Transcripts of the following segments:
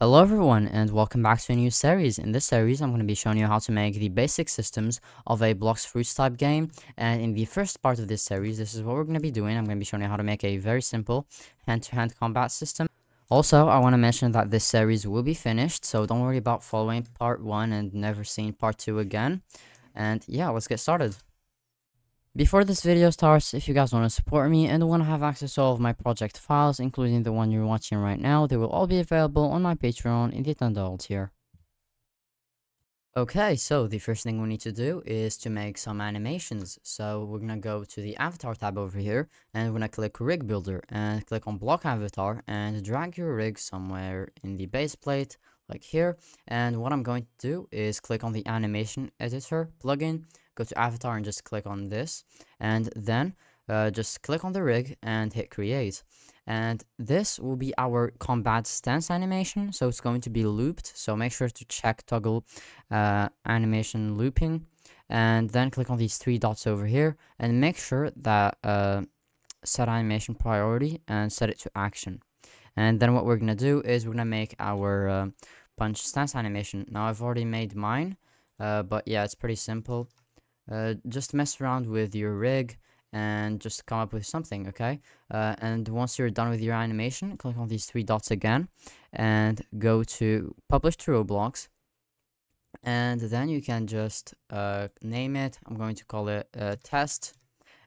Hello everyone and welcome back to a new series. In this series I'm going to be showing you how to make the basic systems of a blocks fruits type game, and in the first part of this series this is what we're going to be doing. I'm going to be showing you how to make a very simple hand-to-hand combat system. Also, I want to mention that this series will be finished, so don't worry about following part 1 and never seeing part 2 again. And yeah, let's get started. Before this video starts, if you guys want to support me and want to have access to all of my project files, including the one you're watching right now, they will all be available on my Patreon in the $10 tier. Okay, so the first thing we need to do is to make some animations. So we're gonna go to the avatar tab over here, and we're gonna click rig builder and click on block avatar and drag your rig somewhere in the base plate like here. And what I'm going to do is click on the animation editor plugin, go to avatar and just click on this, and then just click on the rig and hit create. And this will be our combat stance animation, so it's going to be looped, so make sure to check toggle animation looping, and then click on these three dots over here and make sure that set animation priority and set it to action. And then what we're gonna do is we're gonna make our punch stance animation. Now I've already made mine, but yeah, it's pretty simple. Just mess around with your rig and just come up with something, okay? And once you're done with your animation, click on these three dots again and go to publish to Roblox, and then you can just name it. I'm going to call it test,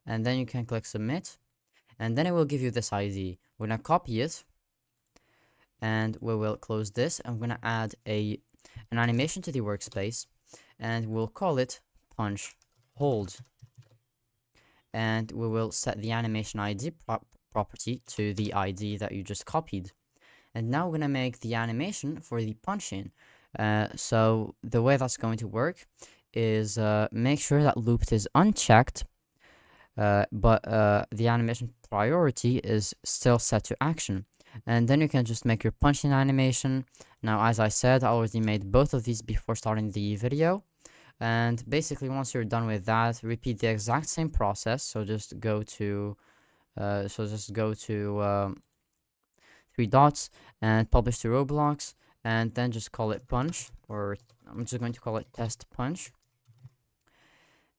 and then you can click submit, and then it will give you this ID. We're gonna copy it and we will close this. I'm gonna add an animation to the workspace and we'll call it punch hold, and we will set the animation ID property to the ID that you just copied. And now we're going to make the animation for the punch-in. So the way that's going to work is make sure that looped is unchecked, but the animation priority is still set to action. And then you can just make your punch-in animation. Now, as I said, I already made both of these before starting the video. And basically, once you're done with that, repeat the exact same process. So just go to three dots and publish to Roblox, and then just call it punch, or I'm just going to call it test punch,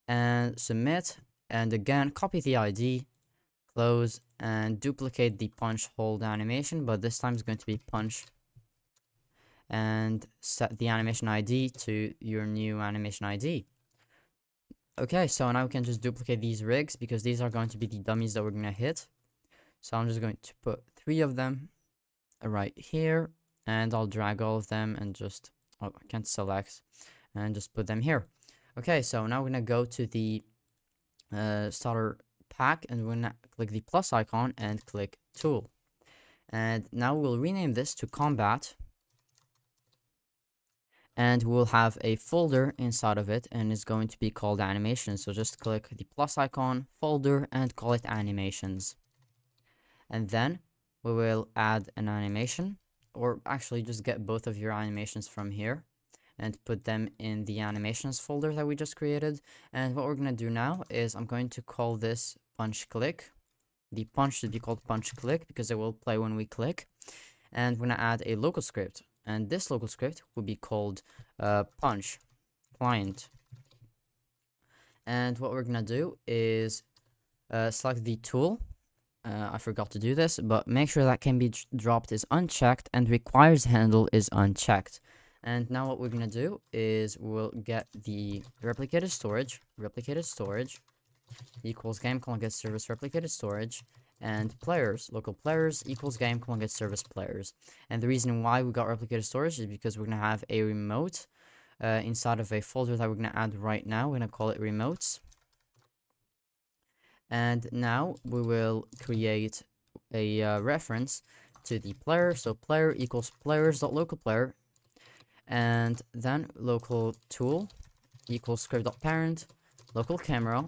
and submit. And again, copy the ID, close, and duplicate the punch hold animation, but this time it's going to be punch, and set the animation ID to your new animation ID. Okay, so now we can just duplicate these rigs because these are going to be the dummies that we're going to hit. So I'm just going to put 3 of them right here, and I'll drag all of them and just, oh, I can't select, and just put them here. Okay, so now we're going to go to the starter pack, and we're going to click the plus icon and click tool. And now we'll rename this to combat, and we'll have a folder inside of it, and it's going to be called animation. So just click the plus icon, folder, and call it animations. And then we will add an animation, or actually just get both of your animations from here and put them in the animations folder that we just created. And what we're going to do now is I'm going to call this punch click. The punch should be called punch click because it will play when we click. And we're going to add a local script. And this local script will be called punch client. And what we're gonna do is select the tool. I forgot to do this, but make sure that can be dropped is unchecked and requires handle is unchecked. And now what we're gonna do is we'll get the replicated storage equals game get service replicated storage, and players, local players equals game get service players. And the reason why we got replicated storage is because we're gonna have a remote inside of a folder that we're gonna add right now. We're gonna call it remotes. And now we will create a reference to the player. So player equals players.localPlayer, and then local tool equals script.parent, local camera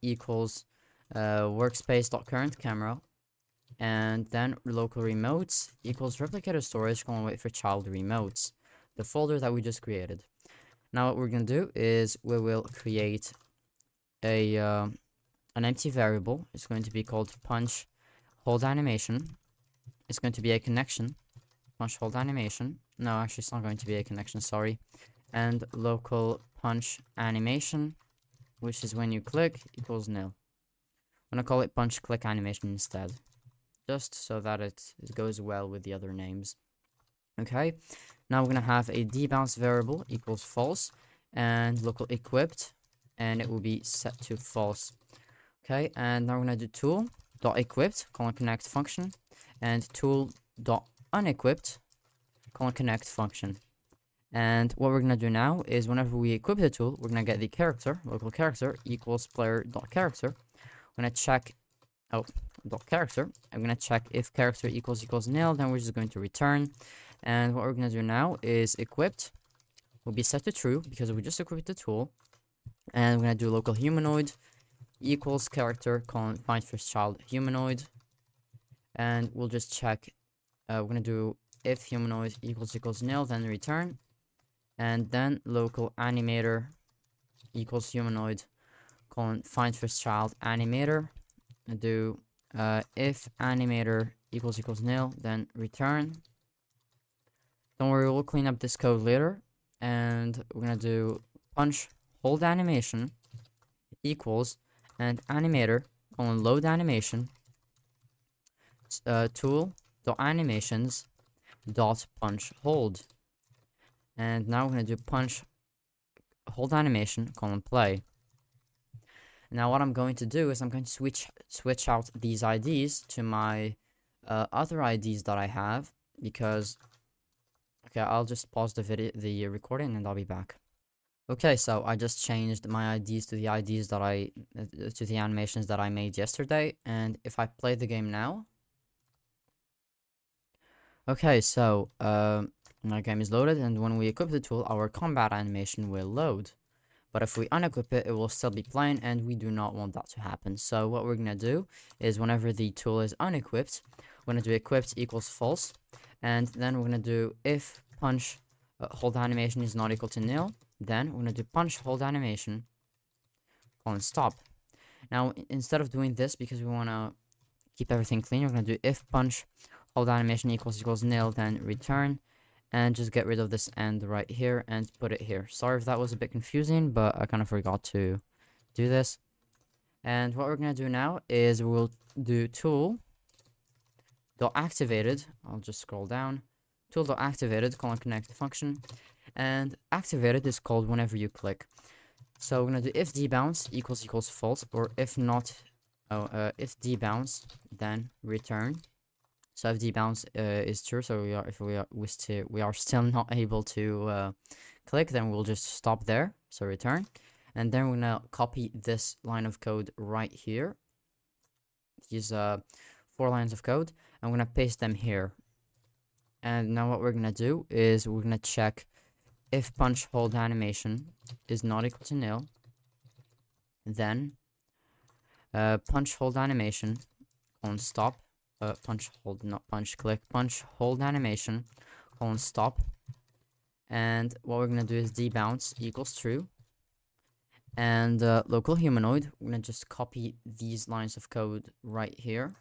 equals workspace.current camera, and then local remotes equals replicated storage, wait for child remotes, the folder that we just created. Now what we're gonna do is we will create a an empty variable. It's going to be called punch hold animation. It's going to be a connection, punch hold animation. No, actually it's not going to be a connection, sorry. And local punch animation, which is when you click, equals nil. I'm gonna call it punch click animation instead, just so that it goes well with the other names. Okay, now we're gonna have a debounce variable equals false, and local equipped, and it will be set to false. Okay, and now we're gonna do tool dot equipped colon connect function, and tool dot unequipped colon connect function. And what we're gonna do now is whenever we equip the tool, we're gonna get the character, local character equals player dot character. I'm gonna check dot character. I'm gonna check if character equals nil, then we're just going to return. And what we're gonna do now is equipped will be set to true because we just equipped the tool. And we're gonna do local humanoid equals character colon find first child humanoid, and we'll just check. We're gonna do if humanoid equals nil, then return, and then local animator equals humanoid colon find first child animator. And do if animator equals nil, then return. Don't worry, we'll clean up this code later. And we're gonna do punch hold animation equals and animator colon load animation tool dot animations dot punch hold. And now we're gonna do punch hold animation colon play. Now what I'm going to do is I'm going to switch out these IDs to my other IDs that I have, because okay, I'll just pause the recording and I'll be back. Okay, so I just changed my IDs to the IDs that to the animations that I made yesterday, and if I play the game now, okay, so my game is loaded, and when we equip the tool, our combat animation will load. But if we unequip it, it will still be playing, and we do not want that to happen. So what we're gonna do is whenever the tool is unequipped, we're gonna do equipped equals false, and then we're gonna do if punch hold animation is not equal to nil, then we're gonna do punch hold animation colon stop. Now instead of doing this, because we wanna keep everything clean, we're gonna do if punch hold animation equals nil, then return, and just get rid of this end right here and put it here. Sorry if that was a bit confusing, but I kind of forgot to do this. And what we're gonna do now is we'll do tool dot activated. I'll just scroll down. Tool dot activated colon connect function, and activated is called whenever you click. So we're gonna do if debounce equals false, or if not, if debounce, then return. So if debounce is true, so we are still not able to click, then we'll just stop there. So return, and then we're gonna copy this line of code right here. These 4 lines of code, and we're gonna paste them here. And now what we're gonna do is we're gonna check if punch hold animation is not equal to nil, then punch hold animation colon stop. Punch hold, not punch click, punch hold animation colon stop. And what we're gonna do is debounce equals true, and local humanoid, we're gonna just copy these lines of code right here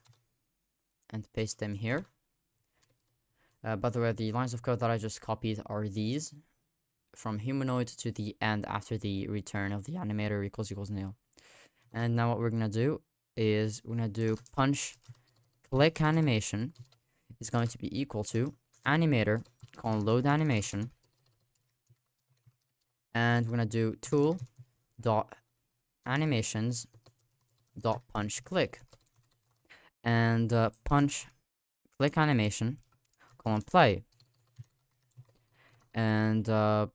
and paste them here. By the way, the lines of code that I just copied are these, from humanoid to the end after the return of the animator equals nil. And now what we're gonna do is we're gonna do punch click animation is going to be equal to animator colon load animation, and we're gonna do tool dot animations dot punch click, and punch click animation colon play. And I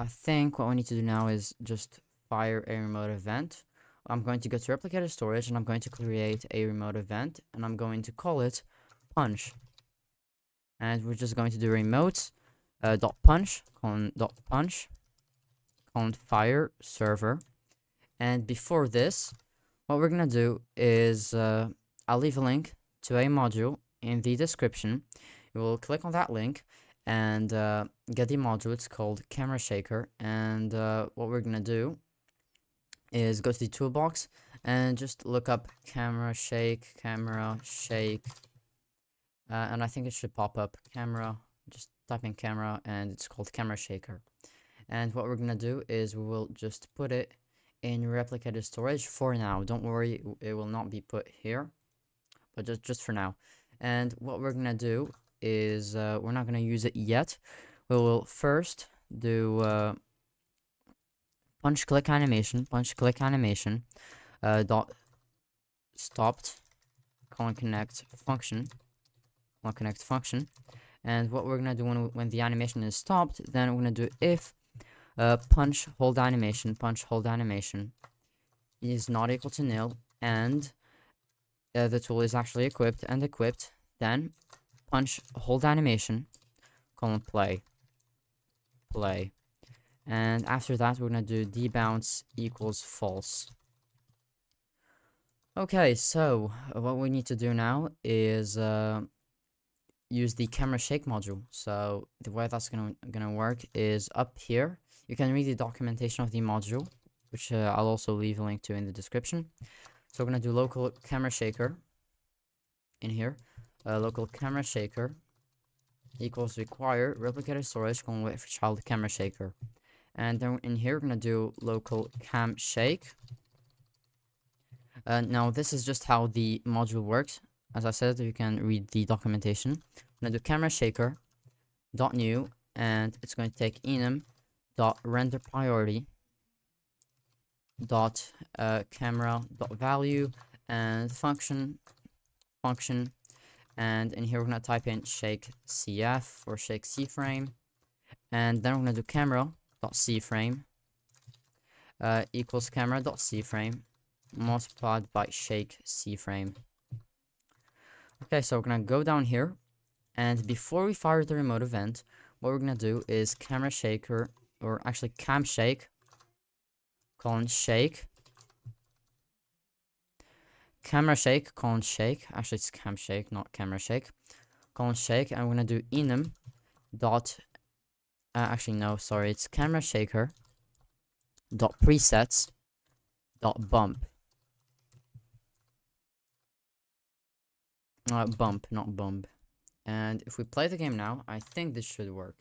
think what we need to do now is just fire a remote event. I'm going to go to replicator storage, and I'm going to create a remote event, and I'm going to call it punch. And we're just going to do remote dot punch colon fire server. And before this, what we're gonna do is I'll leave a link to a module in the description. You will click on that link and get the module. It's called Camera Shaker, and what we're gonna do is go to the toolbox and just look up camera shake, and I think it should pop up camera. Just type in camera, and it's called camera shaker. And what we're gonna do is we will just put it in replicated storage for now. Don't worry, it will not be put here, but just for now. And what we're gonna do is we're not gonna use it yet. We will first do punch click animation, dot stopped, connect function, and what we're gonna do when the animation is stopped, then we're gonna do if punch hold animation is not equal to nil, and the tool is actually equipped, then punch hold animation, play, and after that we're gonna do debounce equals false. Okay, so what we need to do now is use the camera shake module. So the way that's gonna work is up here. You can read the documentation of the module, which I'll also leave a link to in the description. So we're gonna do local camera shaker in here. Local camera shaker equals require replicated storage wait for child camera shaker, and then in here we're gonna do local cam shake. Now this is just how the module works. As I said, you can read the documentation. I'm gonna do camera shaker dot new, and it's going to take enum dot render priority dot camera dot value and function, and in here we're gonna type in shake cf or shake c-frame, and then we're gonna do camera dot c-frame equals camera dot c-frame multiplied by shake c-frame. Okay, so we're gonna go down here, and before we fire the remote event, what we're gonna do is camera shaker, or actually cam shake, shake, camera shake, shake, actually it's cam shake, not camera shake, shake, and we're gonna do enum dot, actually no, sorry, it's camera shaker dot presets dot bump. Bump, not bump. And if we play the game now, I think this should work.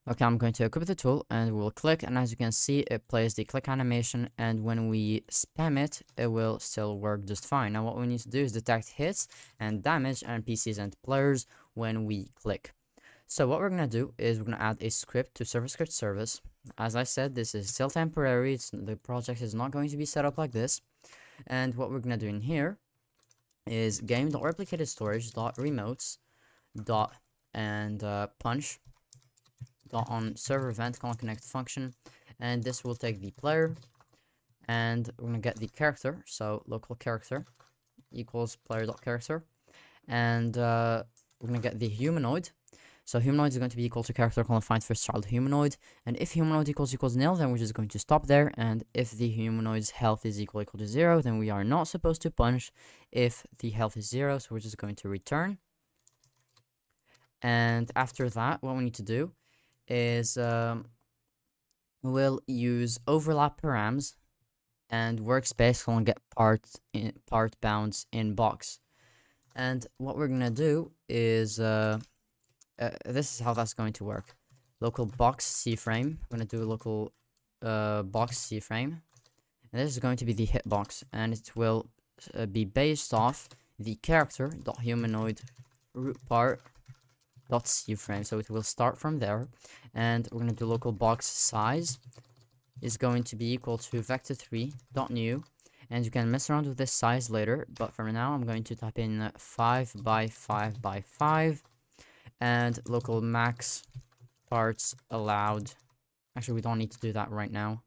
Okay, I'm going to equip the tool, and we'll click, and as you can see, it plays the click animation, and when we spam it, it will still work just fine. Now what we need to do is detect hits and damage NPCs and players when we click. So what we're going to do is we're going to add a script to server script service. As I said, this is still temporary. The project is not going to be set up like this. And what we're going to do in here is game.replicated storage.remotes dot and punch dot on server event connect function, and this will take the player, and we're gonna get the character. So local character equals player.character, and we're gonna get the humanoid. So humanoid is going to be equal to character find first child humanoid, and if humanoid equals nil, then we're just going to stop there, and if the humanoid's health is equal to 0, then we are not supposed to punch if the health is 0, so we're just going to return. And after that, what we need to do is we'll use overlap params and workspace get part bounds in box. And what we're gonna do is this is how that's going to work. Local box c-frame. We're gonna do a local box c-frame, and this is going to be the hitbox, and it will be based off the character dot humanoid root part dot c-frame. So it will start from there, and we're gonna do local box size is going to be equal to vector3 dot new, and you can mess around with this size later, but for now I'm going to type in 5 by 5 by 5, and local max parts allowed. Actually, we don't need to do that right now.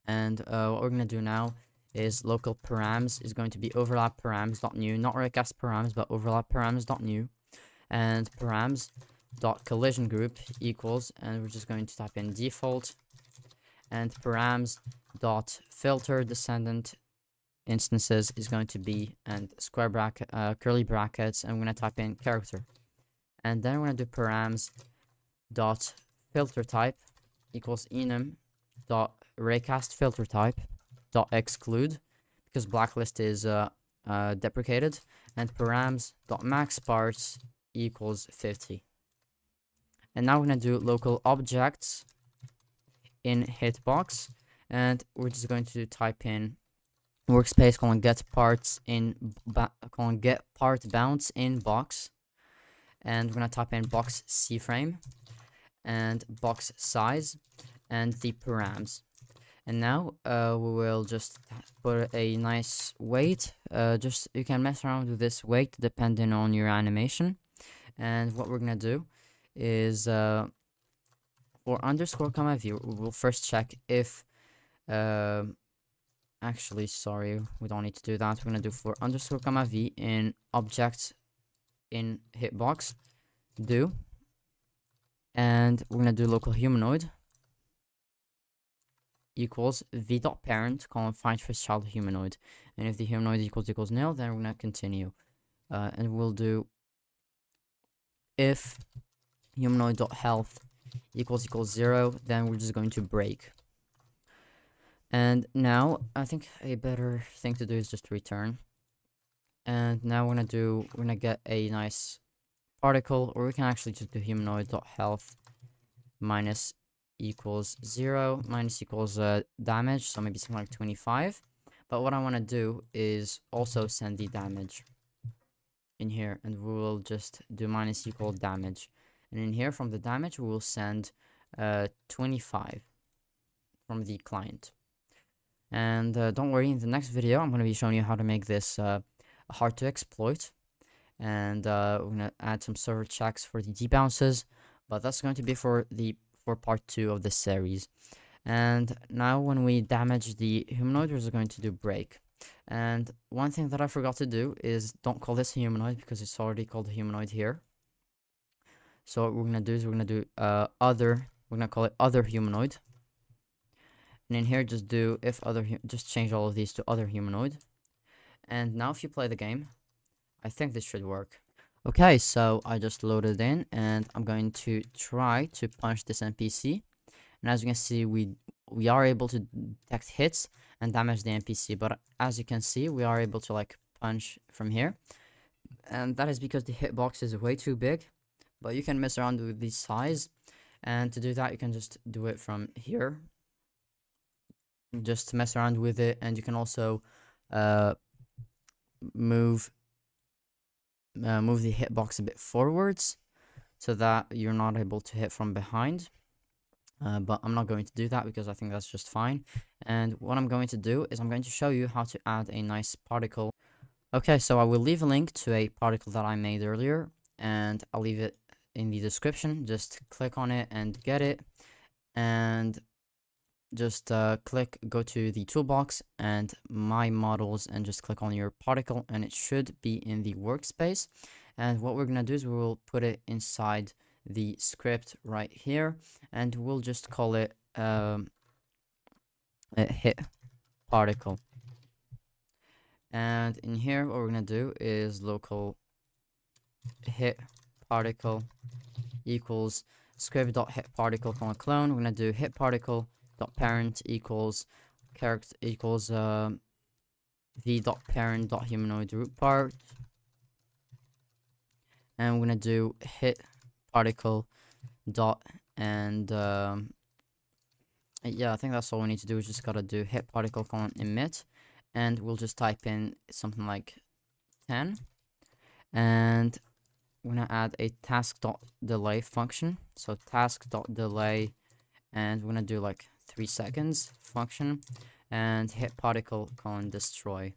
And what we're gonna do now is local params is going to be overlap params dot new, not recast params, but overlap params dot new, and params dot collision group equals, and we're just going to type in default, and params dot filter descendant instances is going to be, and square bracket curly brackets, and we're going to type in character, and then we're going to do params dot filter type equals enum dot raycast filter type dot exclude, because blacklist is deprecated, and params dot max parts equals 50. And now we're gonna do local objects in hitbox, and we're just going to type in workspace get parts in get part bounce in box, and we're gonna type in box C-frame and box size and the params. And now we will just put a nice weight. Just you can mess around with this weight depending on your animation. And what we're gonna do is for underscore comma v, we'll first check if actually, sorry, we don't need to do that. We're gonna do for underscore comma v in objects in hitbox do, and we're gonna do local humanoid equals v dot parent colon find first child humanoid, and if the humanoid equals nil, then we're gonna continue, and we'll do if humanoid dot health equals 0, then we're just going to break. And now I think a better thing to do is just return. And now we're gonna get a nice particle, or we can actually just do humanoid dot health minus equals 0 minus equals damage, so maybe something like 25. But what I want to do is also send the damage in here, and we will just do minus equal damage, and in here from the damage we will send 25 from the client. And don't worry, in the next video I'm going to be showing you how to make this hard to exploit, and we're going to add some server checks for the debounces, but that's going to be for part 2 of this series. And now when we damage the humanoid, we're going to do break. And one thing that I forgot to do is don't call this a humanoid because it's already called a humanoid here. So what we're going to do is we're going to do other, we're going to call it other humanoid. And in here just do if other, just change all of these to other humanoid. And now if you play the game, I think this should work. Okay, so I just loaded in, and I'm going to try to punch this NPC. And as you can see, we are able to detect hits and damage the NPC. But as you can see, we are able to like punch from here, and that is because the hitbox is way too big. But you can mess around with the size, and to do that, you can just do it from here. Just mess around with it, and you can also move the hitbox a bit forwards so that you're not able to hit from behind, but I'm not going to do that because I think that's just fine. And what I'm going to do is I'm going to show you how to add a nice particle. Okay, so I will leave a link to a particle that I made earlier, and I'll leave it in the description. Just click on it and get it, and just go to the toolbox and my models, and just click on your particle, and it should be in the workspace. And what we're gonna do is we will put it inside the script right here, and we'll just call it a hit particle. And in here what we're gonna do is local hit particle equals script.hit particle clone. We're gonna do hit particle dot parent equals character equals v dot parent dot humanoid root part, and we're gonna do hit particle dot, and yeah, I think that's all we need to do. We just gotta do hit particle colon emit, and we'll just type in something like 10, and we're gonna add a task dot delay function. So task dot delay, and we're gonna do like 3 seconds function, and hit particle colon destroy.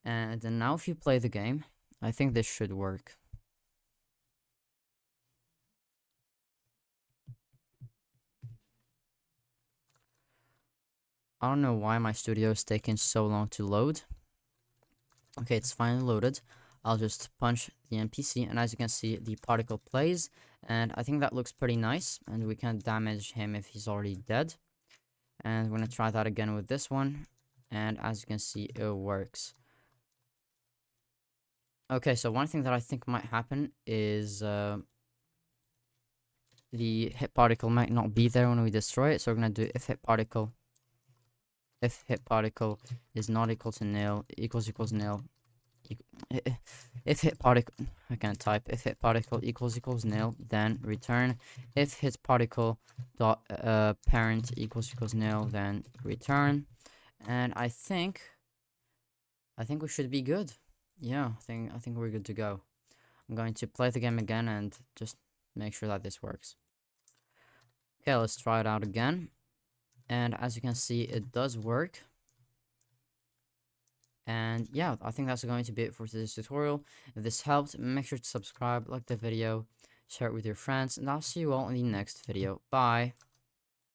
And then now if you play the game, I think this should work. I don't know why my studio is taking so long to load. Okay, it's finally loaded. I'll just punch the NPC, and as you can see, the particle plays, and I think that looks pretty nice, and we can damage him if he's already dead. And we're gonna try that again with this one, and as you can see, it works. Okay, so one thing that I think might happen is the hit particle might not be there when we destroy it. So we're gonna do if hit particle is not equal to nil equals nil, if hit particle, I can't type, if hit particle equals nil, then return. If hit particle dot parent equals nil, then return. And I think we should be good. Yeah, I think we're good to go. I'm going to play the game again and just make sure that this works. Okay, let's try it out again. And as you can see, it does work. And yeah, I think that's going to be it for today's tutorial. If this helped, make sure to subscribe, like the video, share it with your friends, and I'll see you all in the next video. Bye!